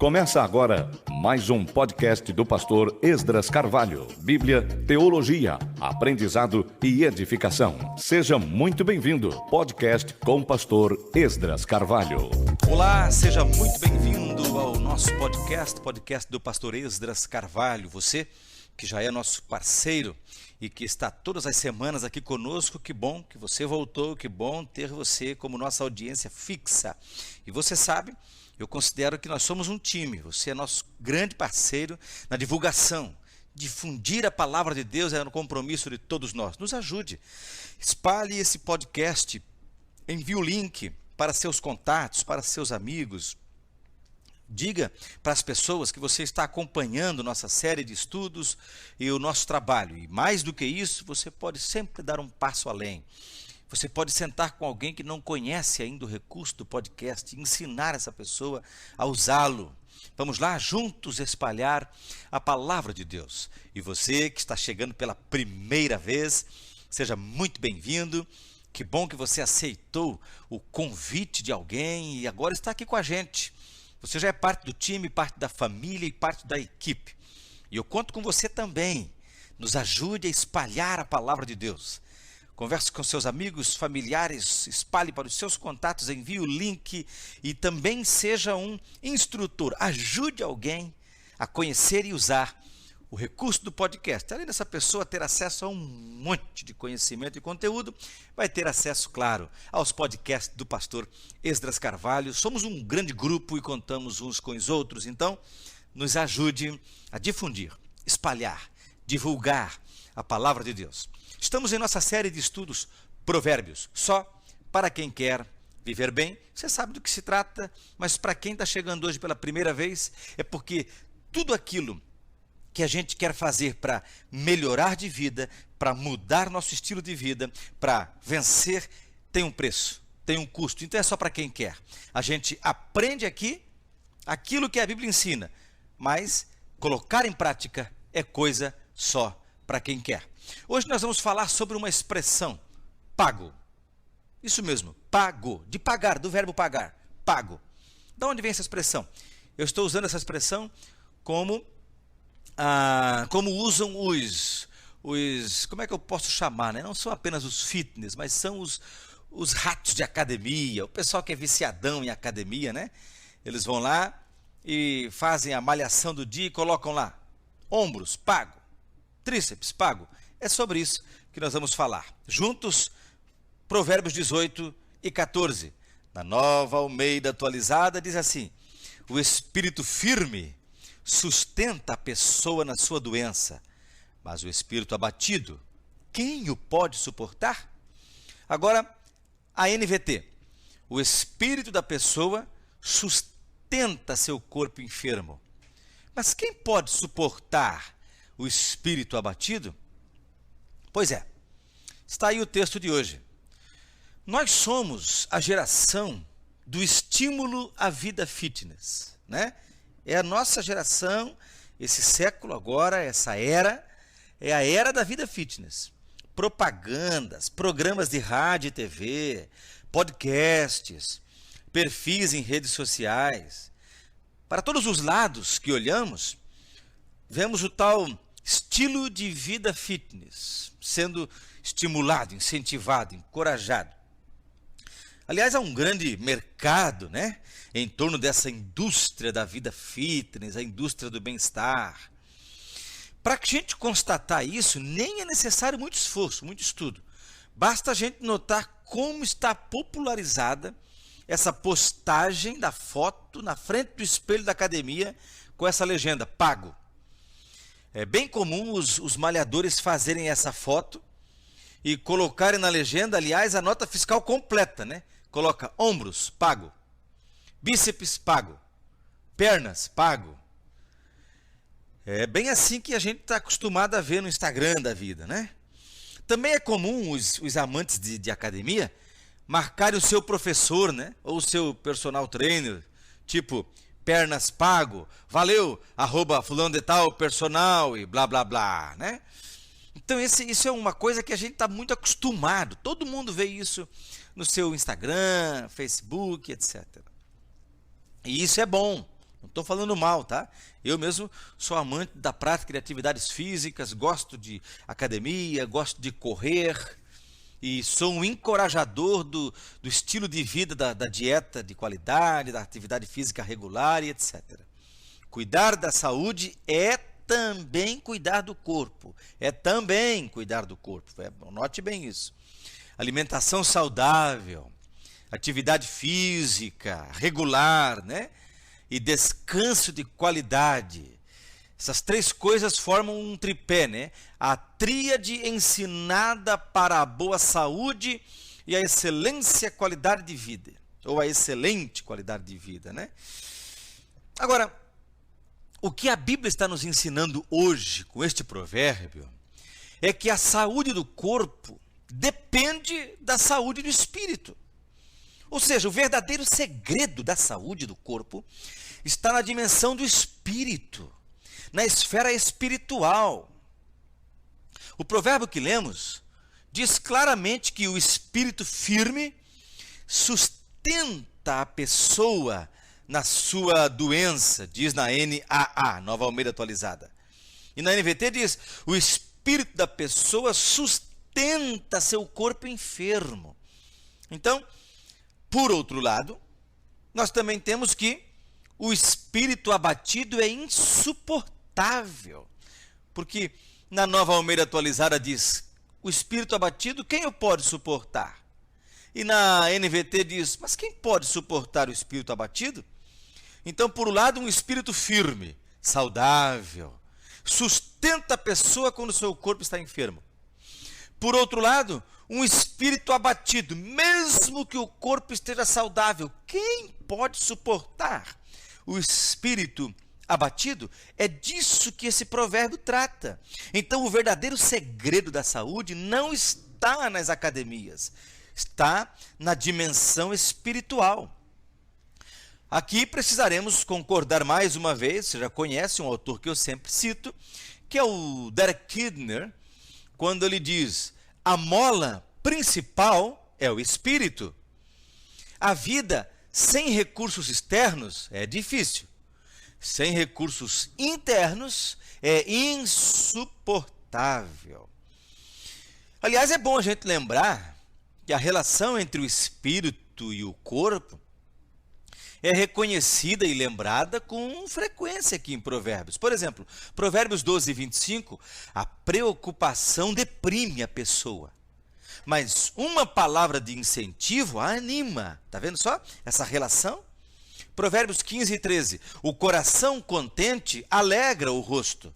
Começa agora mais um podcast do pastor Esdras Carvalho. Bíblia, teologia, aprendizado e edificação. Seja muito bem-vindo. Podcast com o pastor Esdras Carvalho. Olá, seja muito bem-vindo ao nosso podcast do pastor Esdras Carvalho. Você que já é nosso parceiro e que está todas as semanas aqui conosco, que bom que você voltou, que bom ter você como nossa audiência fixa. E você sabe, eu considero que nós somos um time, você é nosso grande parceiro na divulgação. Difundir a palavra de Deus é um compromisso de todos nós. Nos ajude, espalhe esse podcast, envie o link para seus contatos, para seus amigos. Diga para as pessoas que você está acompanhando nossa série de estudos e o nosso trabalho. E mais do que isso, você pode sempre dar um passo além. Você pode sentar com alguém que não conhece ainda o recurso do podcast e ensinar essa pessoa a usá-lo. Vamos lá, juntos espalhar a palavra de Deus. E você que está chegando pela primeira vez, seja muito bem-vindo. Que bom que você aceitou o convite de alguém e agora está aqui com a gente. Você já é parte do time, parte da família e parte da equipe. E eu conto com você também. Nos ajude a espalhar a palavra de Deus. Converse com seus amigos, familiares, espalhe para os seus contatos, envie o link e também seja um instrutor. Ajude alguém a conhecer e usar o recurso do podcast. Além dessa pessoa ter acesso a um monte de conhecimento e conteúdo, vai ter acesso, claro, aos podcasts do pastor Esdras Carvalho. Somos um grande grupo e contamos uns com os outros, então nos ajude a difundir, espalhar, divulgar a palavra de Deus. Estamos em nossa série de estudos Provérbios, só para quem quer viver bem. Você sabe do que se trata, mas para quem está chegando hoje pela primeira vez, é porque tudo aquilo que a gente quer fazer para melhorar de vida, para mudar nosso estilo de vida, para vencer, tem um preço, tem um custo. Então é só para quem quer. A gente aprende aqui aquilo que a Bíblia ensina, mas colocar em prática é coisa só para quem quer. Hoje nós vamos falar sobre uma expressão, pago. Isso mesmo, pago, de pagar, do verbo pagar, pago. De onde vem essa expressão? Eu estou usando essa expressão como usam os, como é que eu posso chamar, né? Não são apenas os fitness, mas são os ratos de academia, o pessoal que é viciadão em academia, né? Eles vão lá e fazem a malhação do dia e colocam lá, ombros, pago, tríceps, pago. É sobre isso que nós vamos falar. Juntos, Provérbios 18 e 14. Na Nova Almeida Atualizada diz assim, o espírito firme sustenta a pessoa na sua doença, mas o espírito abatido, quem o pode suportar? Agora, a NVT, o espírito da pessoa sustenta seu corpo enfermo, mas quem pode suportar o espírito abatido? Pois é, está aí o texto de hoje. Nós somos a geração do estímulo à vida fitness, né? É a nossa geração, esse século agora, essa era, é a era da vida fitness. Propagandas, programas de rádio e TV, podcasts, perfis em redes sociais. Para todos os lados que olhamos, vemos o tal estilo de vida fitness sendo estimulado, incentivado, encorajado. Aliás, há um grande mercado, né, em torno dessa indústria da vida fitness, a indústria do bem-estar. Para que a gente constatar isso, nem é necessário muito esforço, muito estudo. Basta a gente notar como está popularizada essa postagem da foto na frente do espelho da academia com essa legenda, pago. É bem comum os malhadores fazerem essa foto e colocarem na legenda, aliás, a nota fiscal completa, né? Coloca ombros, pago. Bíceps, pago. Pernas, pago. É bem assim que a gente está acostumado a ver no Instagram da vida, né? Também é comum os amantes de academia marcarem o seu professor, né? Ou o seu personal trainer, tipo, pernas pago, valeu, @ fulano de tal, personal e blá blá blá, né? Então isso é uma coisa que a gente está muito acostumado, todo mundo vê isso no seu Instagram, Facebook, etc. E isso é bom, Não estou falando mal, tá? Eu mesmo sou amante da prática de atividades físicas, gosto de academia, gosto de correr e sou um encorajador do estilo de vida, da dieta de qualidade, da atividade física regular e etc. Cuidar da saúde é também cuidar do corpo. É também cuidar do corpo. Note bem isso. Alimentação saudável, atividade física regular, né? E descanso de qualidade. Essas três coisas formam um tripé, né? A tríade ensinada para a boa saúde e a excelência qualidade de vida. Ou a excelente qualidade de vida, né? Agora, o que a Bíblia está nos ensinando hoje com este provérbio é que a saúde do corpo depende da saúde do espírito. Ou seja, o verdadeiro segredo da saúde do corpo está na dimensão do espírito, na esfera espiritual. O provérbio que lemos diz claramente que o espírito firme sustenta a pessoa na sua doença, diz na NAA, Nova Almeida Atualizada. E na NVT diz, o espírito da pessoa sustenta seu corpo enfermo. Então, por outro lado, nós também temos que o espírito abatido é insuportável. Porque na Nova Almeida Atualizada diz, o espírito abatido, quem o pode suportar? E na NVT diz, mas quem pode suportar o espírito abatido? Então, por um lado, um espírito firme, saudável, sustenta a pessoa quando o seu corpo está enfermo. Por outro lado, um espírito abatido, mesmo que o corpo esteja saudável, quem pode suportar o espírito abatido? É disso que esse provérbio trata. Então, o verdadeiro segredo da saúde não está nas academias, está na dimensão espiritual. Aqui precisaremos concordar mais uma vez, você já conhece um autor que eu sempre cito, que é o Derek Kidner, quando ele diz, a mola principal é o espírito. A vida sem recursos externos é difícil. Sem recursos internos é insuportável. Aliás, é bom a gente lembrar que a relação entre o espírito e o corpo é reconhecida e lembrada com frequência aqui em Provérbios. Por exemplo, Provérbios 12, 25, a preocupação deprime a pessoa, mas uma palavra de incentivo a anima. Está vendo só essa relação? Provérbios 15 e 13, o coração contente alegra o rosto,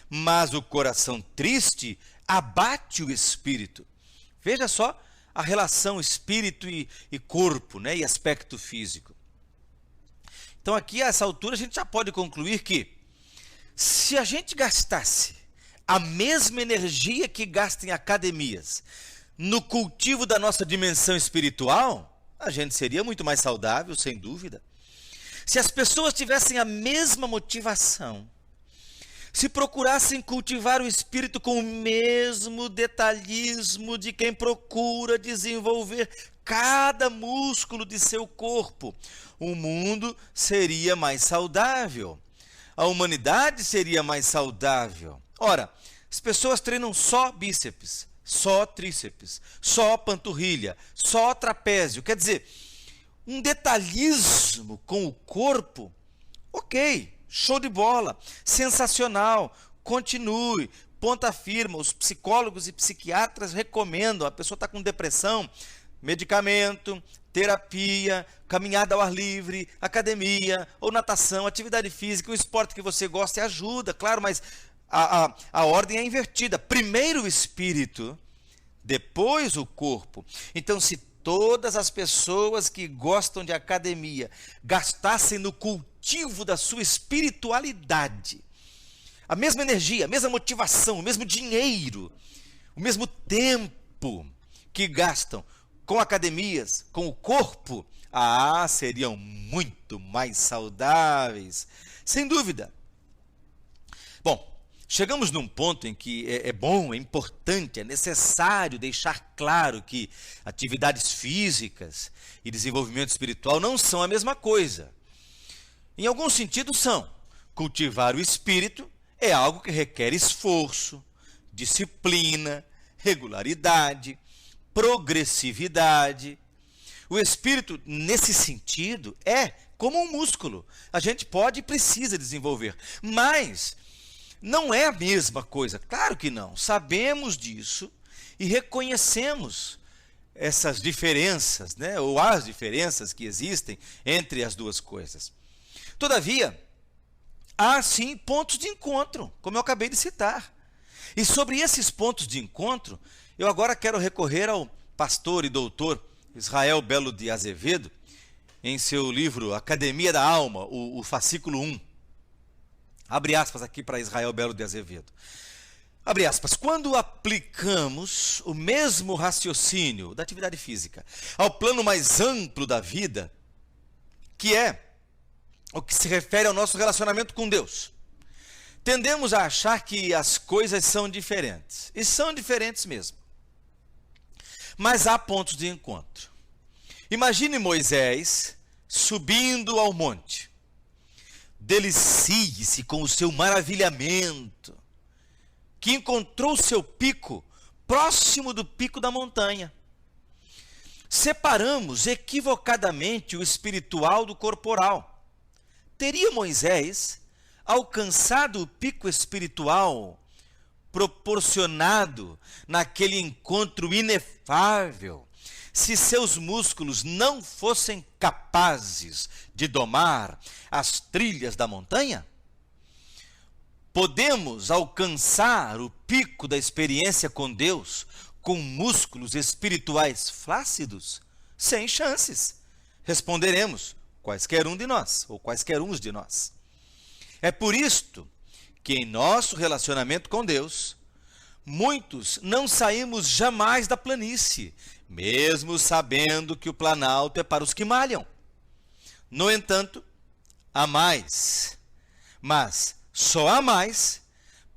mas o coração triste abate o espírito. Veja só a relação espírito e corpo, né, e aspecto físico. Então aqui, a essa altura, a gente já pode concluir que se a gente gastasse a mesma energia que gasta em academias no cultivo da nossa dimensão espiritual, a gente seria muito mais saudável, sem dúvida. Se as pessoas tivessem a mesma motivação, se procurassem cultivar o espírito com o mesmo detalhismo de quem procura desenvolver cada músculo de seu corpo, o mundo seria mais saudável, a humanidade seria mais saudável. Ora, as pessoas treinam só bíceps, só tríceps, só panturrilha, só trapézio, quer dizer, um detalhismo com o corpo, ok, show de bola, sensacional, continue, ponta firme, os psicólogos e psiquiatras recomendam, a pessoa está com depressão, medicamento, terapia, caminhada ao ar livre, academia ou natação, atividade física, um esporte que você gosta e ajuda, claro, mas a ordem é invertida. Primeiro o espírito, depois o corpo. Então, se todas as pessoas que gostam de academia gastassem no cultivo da sua espiritualidade a mesma energia, a mesma motivação, o mesmo dinheiro, o mesmo tempo que gastam com academias, com o corpo, seriam muito mais saudáveis, sem dúvida. Bom, chegamos num ponto em que é bom, é importante, é necessário deixar claro que atividades físicas e desenvolvimento espiritual não são a mesma coisa. Em algum sentido são. Cultivar o espírito é algo que requer esforço, disciplina, regularidade, progressividade. O espírito, nesse sentido, é como um músculo. A gente pode e precisa desenvolver, mas não é a mesma coisa. Claro que não. Sabemos disso e reconhecemos essas diferenças, né? Ou as diferenças que existem entre as duas coisas. Todavia, há sim pontos de encontro, como eu acabei de citar. E sobre esses pontos de encontro, eu agora quero recorrer ao pastor e doutor Israel Belo de Azevedo, em seu livro Academia da Alma, o fascículo 1. Abre aspas aqui para Israel Belo de Azevedo. Abre aspas. Quando aplicamos o mesmo raciocínio da atividade física ao plano mais amplo da vida, que é o que se refere ao nosso relacionamento com Deus, tendemos a achar que as coisas são diferentes. E são diferentes mesmo. Mas há pontos de encontro. Imagine Moisés subindo ao monte. Delicie-se com o seu maravilhamento, que encontrou seu pico próximo do pico da montanha. Separamos equivocadamente o espiritual do corporal. Teria Moisés alcançado o pico espiritual proporcionado naquele encontro inefável se seus músculos não fossem capazes de domar as trilhas da montanha? Podemos alcançar o pico da experiência com Deus com músculos espirituais flácidos? Sem chances. Responderemos: quaisquer um de nós, ou quaisquer uns de nós. É por isto que em nosso relacionamento com Deus, muitos não saímos jamais da planície, mesmo sabendo que o planalto é para os que malham. No entanto, há mais, mas só há mais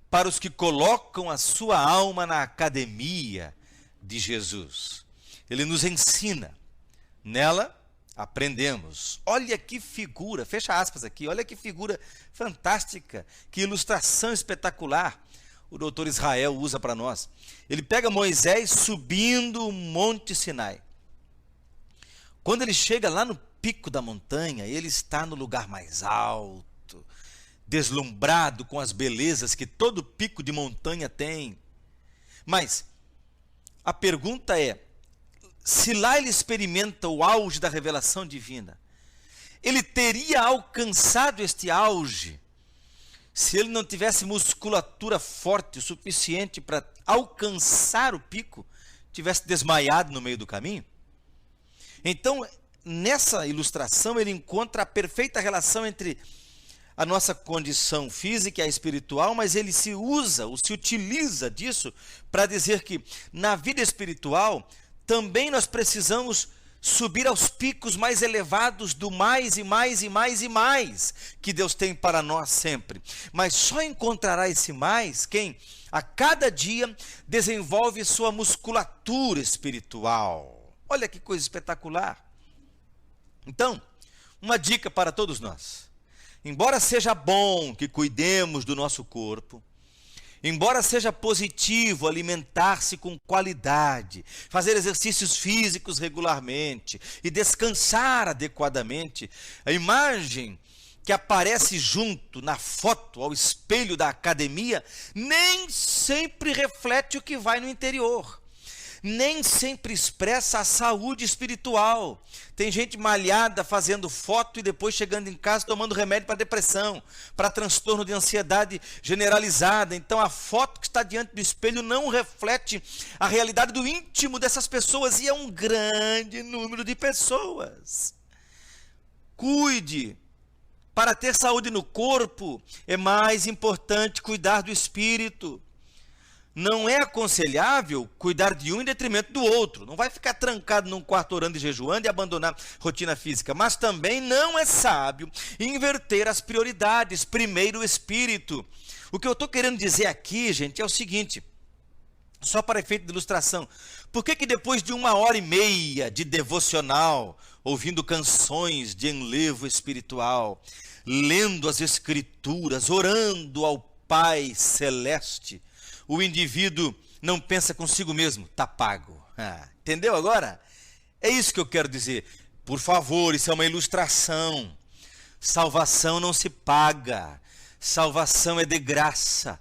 para os que colocam a sua alma na academia de Jesus. Ele nos ensina, nela aprendemos. Olha que figura, fecha aspas aqui, olha que figura fantástica, que ilustração espetacular o doutor Israel usa para nós. Ele pega Moisés subindo o Monte Sinai. Quando ele chega lá no pico da montanha, ele está no lugar mais alto, deslumbrado com as belezas que todo pico de montanha tem. Mas a pergunta é, se lá ele experimenta o auge da revelação divina, ele teria alcançado este auge se ele não tivesse musculatura forte o suficiente para alcançar o pico, tivesse desmaiado no meio do caminho? Então, nessa ilustração, ele encontra a perfeita relação entre a nossa condição física e a espiritual, mas ele se utiliza disso para dizer que na vida espiritual também nós precisamos subir aos picos mais elevados do mais e mais e mais e mais que Deus tem para nós sempre. Mas só encontrará esse mais quem a cada dia desenvolve sua musculatura espiritual. Olha que coisa espetacular. Então, uma dica para todos nós. Embora seja bom que cuidemos do nosso corpo, embora seja positivo alimentar-se com qualidade, fazer exercícios físicos regularmente e descansar adequadamente, a imagem que aparece junto na foto ao espelho da academia nem sempre reflete o que vai no interior. Nem sempre expressa a saúde espiritual. Tem gente malhada fazendo foto e depois chegando em casa tomando remédio para depressão, para transtorno de ansiedade generalizada. Então a foto que está diante do espelho não reflete a realidade do íntimo dessas pessoas, e é um grande número de pessoas. Cuide. Para ter saúde no corpo, é mais importante cuidar do espírito. Não é aconselhável cuidar de um em detrimento do outro. Não vai ficar trancado num quarto orando e jejuando e abandonar a rotina física. Mas também não é sábio inverter as prioridades. Primeiro o espírito. O que eu estou querendo dizer aqui, gente, é o seguinte, só para efeito de ilustração. Por que depois de 1h30 de devocional, ouvindo canções de enlevo espiritual, lendo as Escrituras, orando ao Pai Celeste, o indivíduo não pensa consigo mesmo, está pago? Entendeu agora? É isso que eu quero dizer. Por favor, isso é uma ilustração. Salvação não se paga, salvação é de graça.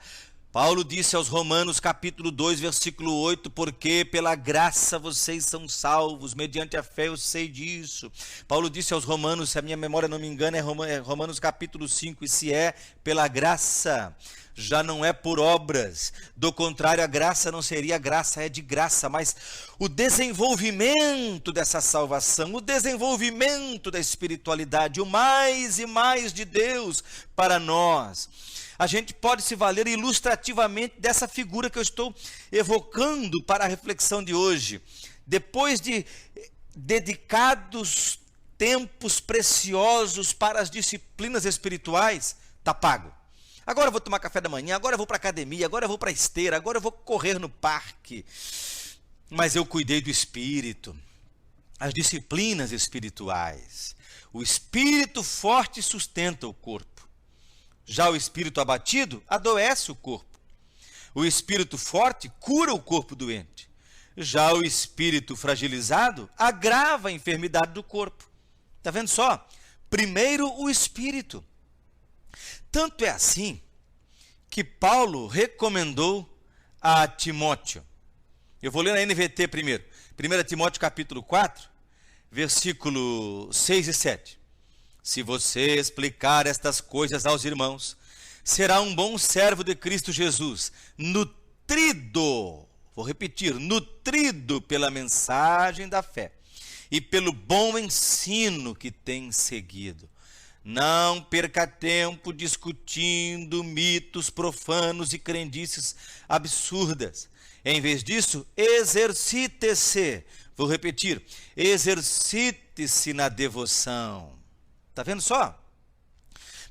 Paulo disse aos Romanos capítulo 2, versículo 8, porque pela graça vocês são salvos, mediante a fé eu sei disso. Paulo disse aos Romanos, se a minha memória não me engana, é Romanos capítulo 5, e se é pela graça, já não é por obras. Do contrário, a graça não seria graça, é de graça. Mas o desenvolvimento dessa salvação, o desenvolvimento da espiritualidade, o mais e mais de Deus para nós, a gente pode se valer ilustrativamente dessa figura que eu estou evocando para a reflexão de hoje. Depois de dedicados tempos preciosos para as disciplinas espirituais, está pago. Agora eu vou tomar café da manhã, agora eu vou para a academia, agora eu vou para a esteira, agora eu vou correr no parque. Mas eu cuidei do espírito, as disciplinas espirituais. O espírito forte sustenta o corpo. Já o espírito abatido adoece o corpo. O espírito forte cura o corpo doente. Já o espírito fragilizado agrava a enfermidade do corpo. Está vendo só? Primeiro o espírito. Tanto é assim que Paulo recomendou a Timóteo. Eu vou ler na NVT primeiro. 1 Timóteo capítulo 4, versículo 6 e 7. Se você explicar estas coisas aos irmãos, será um bom servo de Cristo Jesus, nutrido, vou repetir, nutrido pela mensagem da fé e pelo bom ensino que tem seguido. Não perca tempo discutindo mitos profanos e crendices absurdas. Em vez disso, exercite-se, vou repetir, exercite-se na devoção. Está vendo só?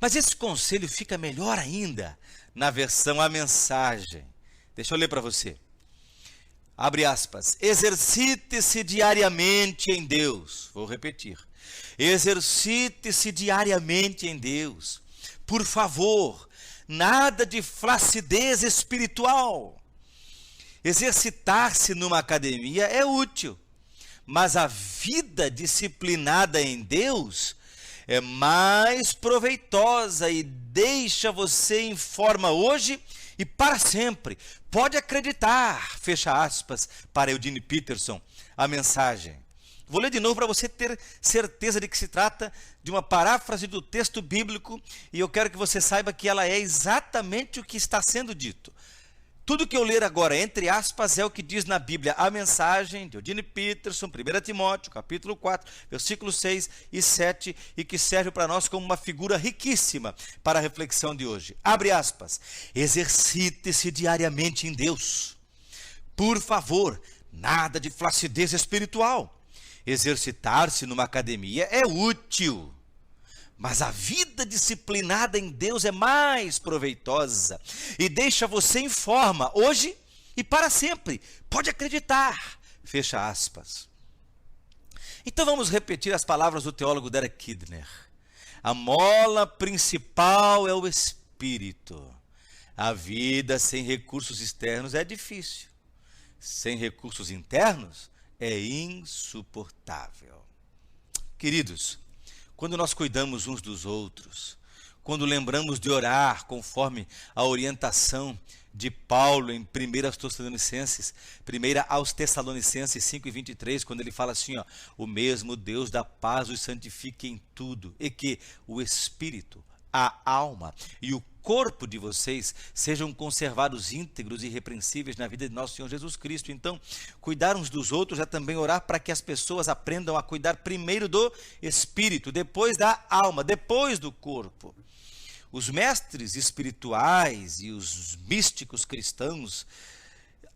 Mas esse conselho fica melhor ainda na versão A Mensagem. Deixa eu ler para você. Abre aspas. Exercite-se diariamente em Deus. Vou repetir. Exercite-se diariamente em Deus. Por favor, nada de flacidez espiritual. Exercitar-se numa academia é útil, mas a vida disciplinada em Deus é mais proveitosa e deixa você em forma hoje e para sempre. Pode acreditar, fecha aspas, para Eugene Peterson, a mensagem. Vou ler de novo para você ter certeza de que se trata de uma paráfrase do texto bíblico e eu quero que você saiba que ela é exatamente o que está sendo dito. Tudo que eu ler agora, entre aspas, é o que diz na Bíblia, a mensagem de Eugene Peterson, 1 Timóteo, capítulo 4, versículos 6 e 7, e que serve para nós como uma figura riquíssima para a reflexão de hoje. Abre aspas. Exercite-se diariamente em Deus. Por favor, nada de flacidez espiritual. Exercitar-se numa academia é útil, mas a vida disciplinada em Deus é mais proveitosa e deixa você em forma hoje e para sempre. Pode acreditar. Fecha aspas. Então vamos repetir as palavras do teólogo Derek Kidner. A mola principal é o espírito. A vida sem recursos externos é difícil. Sem recursos internos é insuportável. Queridos, quando nós cuidamos uns dos outros, quando lembramos de orar conforme a orientação de Paulo em 1 aos Tessalonicenses 5 e 23, quando ele fala assim, ó, o mesmo Deus da paz os santifique em tudo, e que o Espírito, a alma e o corpo de vocês sejam conservados íntegros e irrepreensíveis na vida de nosso Senhor Jesus Cristo. Então, cuidar uns dos outros é também orar para que as pessoas aprendam a cuidar primeiro do espírito, depois da alma, depois do corpo. Os mestres espirituais e os místicos cristãos,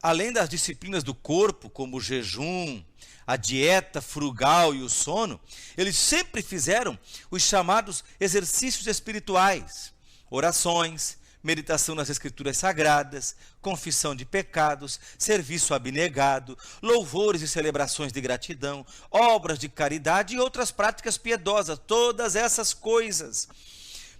além das disciplinas do corpo, como o jejum, a dieta frugal e o sono, eles sempre fizeram os chamados exercícios espirituais, orações, meditação nas Escrituras Sagradas, confissão de pecados, serviço abnegado, louvores e celebrações de gratidão, obras de caridade e outras práticas piedosas. Todas essas coisas,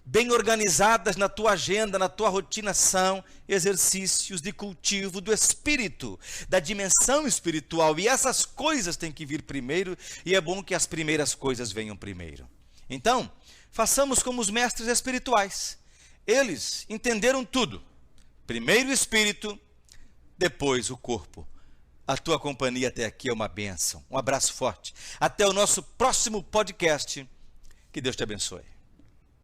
bem organizadas na tua agenda, na tua rotina, são exercícios de cultivo do espírito, da dimensão espiritual. E essas coisas têm que vir primeiro, e é bom que as primeiras coisas venham primeiro. Então, façamos como os mestres espirituais. Eles entenderam tudo. Primeiro o espírito, depois o corpo. A tua companhia até aqui é uma bênção. Um abraço forte. Até o nosso próximo podcast. Que Deus te abençoe.